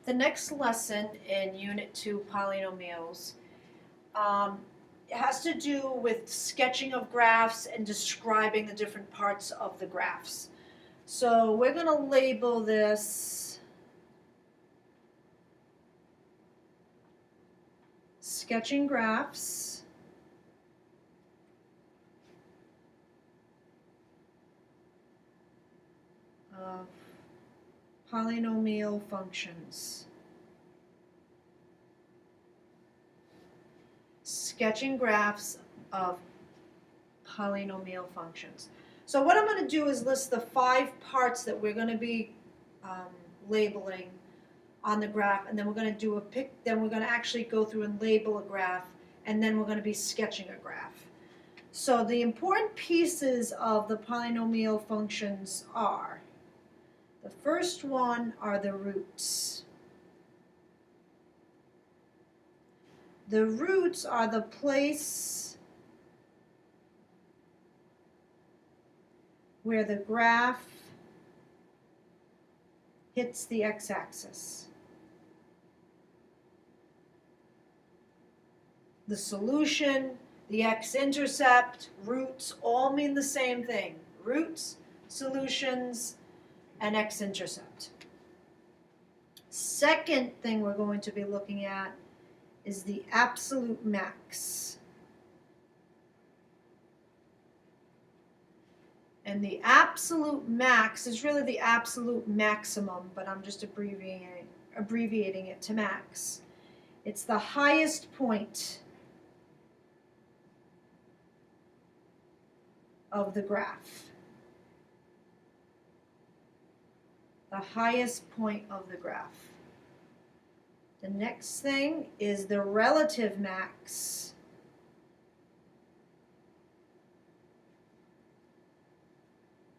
the next lesson in Unit 2 polynomials it has to do with sketching of graphs and describing the different parts of the graphs. So we're going to label this sketching graphs of polynomial functions. Sketching graphs of polynomial functions. So what I'm going to do is list the 5 parts that we're going to be labeling on the graph, and then we're going to do then we're going to actually go through and label a graph, and then we're going to be sketching a graph. So the important pieces of the polynomial functions are, the first one are the roots. The roots are the place where the graph hits the x-axis. The solution, the x-intercept, roots all mean the same thing. Roots, solutions, and x-intercept. Second thing we're going to be looking at is the absolute max. And the absolute max is really the absolute maximum, but I'm just abbreviating it to max. It's the highest point of the graph. The highest point of the graph. The next thing is the relative max.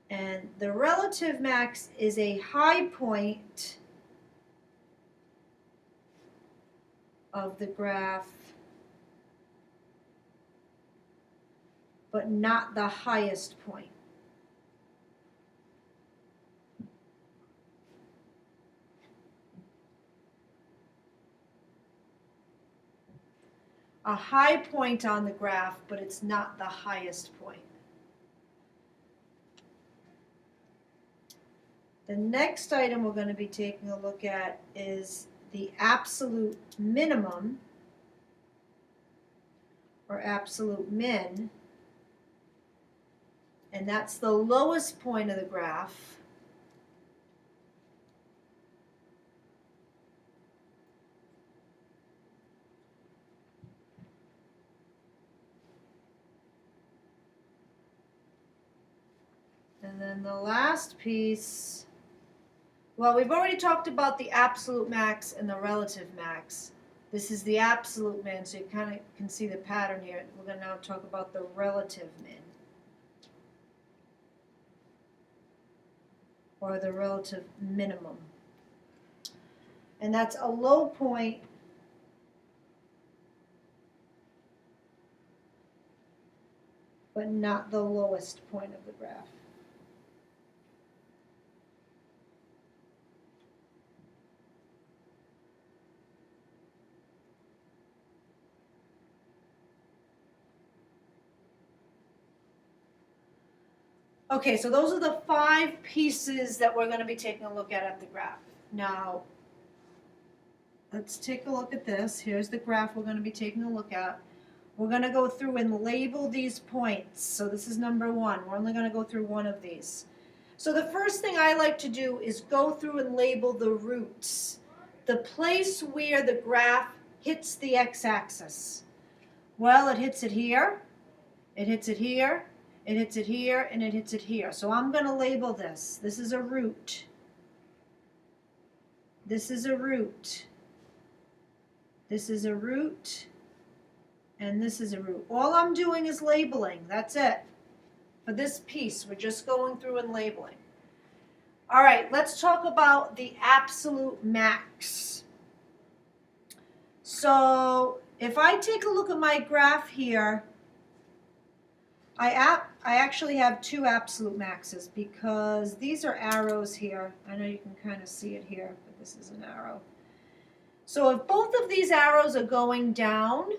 And the relative max is a high point of the graph, but not the highest point. A high point on the graph, but it's not the highest point. The next item we're going to be taking a look at is the absolute minimum, or absolute min, and that's the lowest point of the graph. And then the last piece, well, we've already talked about the absolute max and the relative max. This is the absolute min, so you kind of can see the pattern here. We're going to now talk about the relative min, or the relative minimum. And that's a low point but not the lowest point of the graph. Okay, so those are the 5 pieces that we're going to be taking a look at the graph. Now, let's take a look at this. Here's the graph we're going to be taking a look at. We're going to go through and label these points. So this is number 1. We're only going to go through one of these. So the first thing I like to do is go through and label the roots, the place where the graph hits the x-axis. Well, it hits it here, it hits it here, it hits it here, and it hits it here. So I'm going to label this. This is a root. This is a root. This is a root. And this is a root. All I'm doing is labeling. That's it. For this piece, we're just going through and labeling. All right, let's talk about the absolute max. So if I take a look at my graph here, I actually have 2 absolute maxes because these are arrows here. I know you can kind of see it here, but this is an arrow. So if both of these arrows are going down,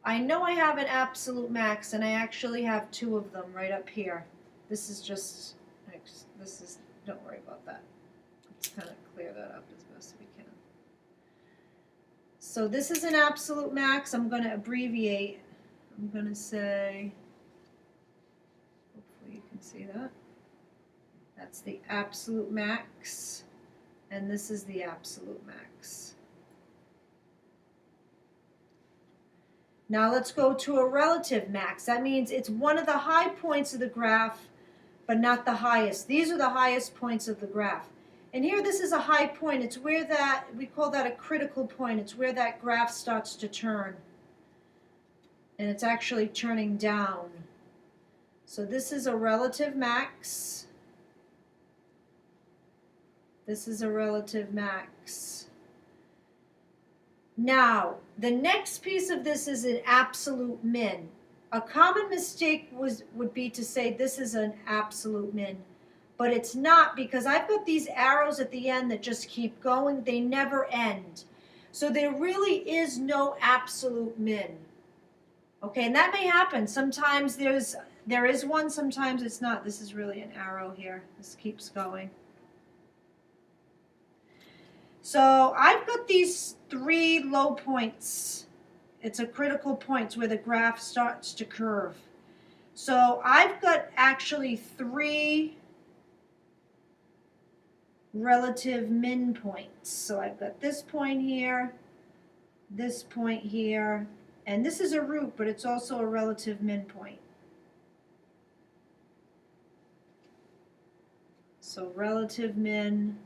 I know I have an absolute max, and I actually have two of them right up here. This is just, don't worry about that. Let's kind of clear that up as best we can. So this is an absolute max. I'm going to abbreviate. I'm going to say, hopefully you can see that. That's the absolute max, and this is the absolute max. Now let's go to a relative max. That means it's one of the high points of the graph, but not the highest. These are the highest points of the graph. And here this is a high point. It's where that, we call that a critical point. It's where that graph starts to turn. And it's actually turning down. So this is a relative max. This is a relative max. Now, the next piece of this is an absolute min. A common mistake would be to say this is an absolute min, but it's not, because I've got these arrows at the end that just keep going. They never end. So there really is no absolute min. Okay, and that may happen. Sometimes there is one, sometimes it's not. This is really an arrow here. This keeps going. So I've got these three low points. It's a critical point where the graph starts to curve. So I've got actually three relative min points. So I've got this point here, and this is a root, but it's also a relative min point. So relative min.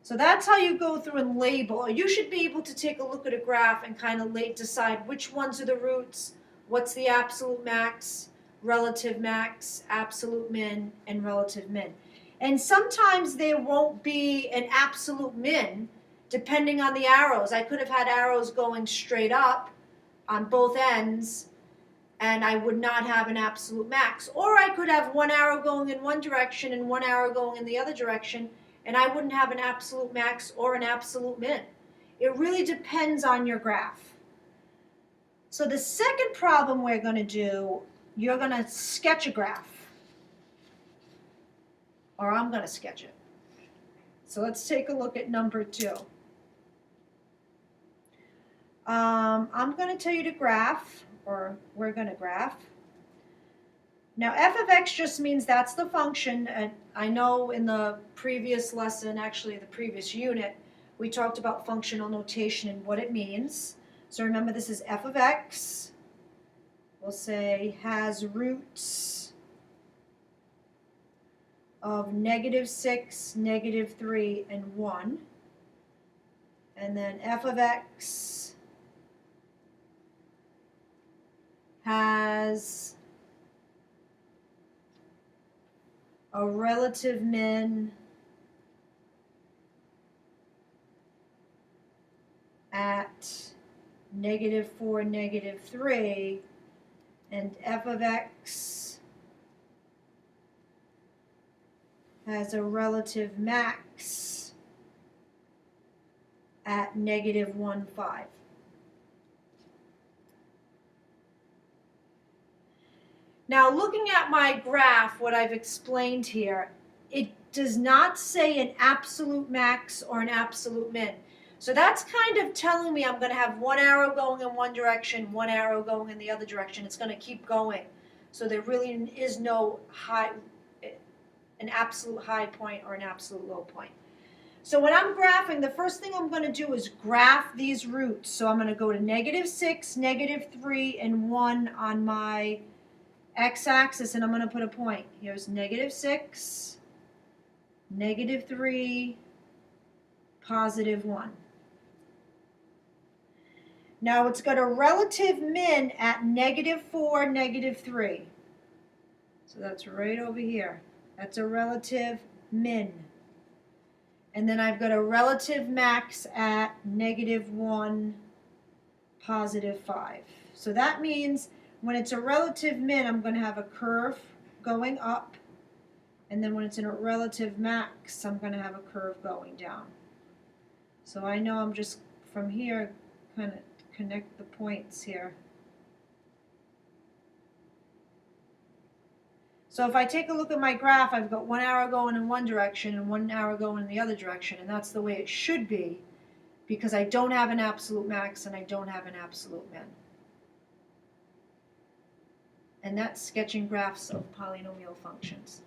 So that's how you go through and label. You should be able to take a look at a graph and kind of decide which ones are the roots, what's the absolute max, relative max, absolute min, and relative min. And sometimes there won't be an absolute min depending on the arrows. I could have had arrows going straight up on both ends, and I would not have an absolute max. Or I could have one arrow going in one direction and one arrow going in the other direction, and I wouldn't have an absolute max or an absolute min. It really depends on your graph. So the second problem we're going to do, you're going to sketch a graph. Or I'm going to sketch it. So let's take a look at number 2. I'm going to tell you to graph, or we're going to graph. Now f of x just means that's the function, and I know in the previous lesson, actually the previous unit, we talked about functional notation and what it means. So remember, this is f of x, we'll say has roots of -6, -3, and 1. And then f of x has a relative min at -4, -3, and f of x has a relative max at -1, 5. Now, looking at my graph, what I've explained here, it does not say an absolute max or an absolute min. So that's kind of telling me I'm going to have one arrow going in one direction, one arrow going in the other direction. It's going to keep going. So there really is no an absolute high point or an absolute low point. So when I'm graphing, the first thing I'm going to do is graph these roots. So I'm going to go to -6, -3, and 1 on my x-axis, and I'm going to put a point. Here's -6, -3, +1. Now it's got a relative min at -4, -3. So that's right over here. That's a relative min. And then I've got a relative max at -1, +5. So that means when it's a relative min, I'm going to have a curve going up. And then when it's in a relative max, I'm going to have a curve going down. So I know I'm just from here, kind of connect the points here. So if I take a look at my graph, I've got 1 arrow going in one direction and 1 arrow going in the other direction, and that's the way it should be, because I don't have an absolute max and I don't have an absolute min. And that's sketching graphs of polynomial functions.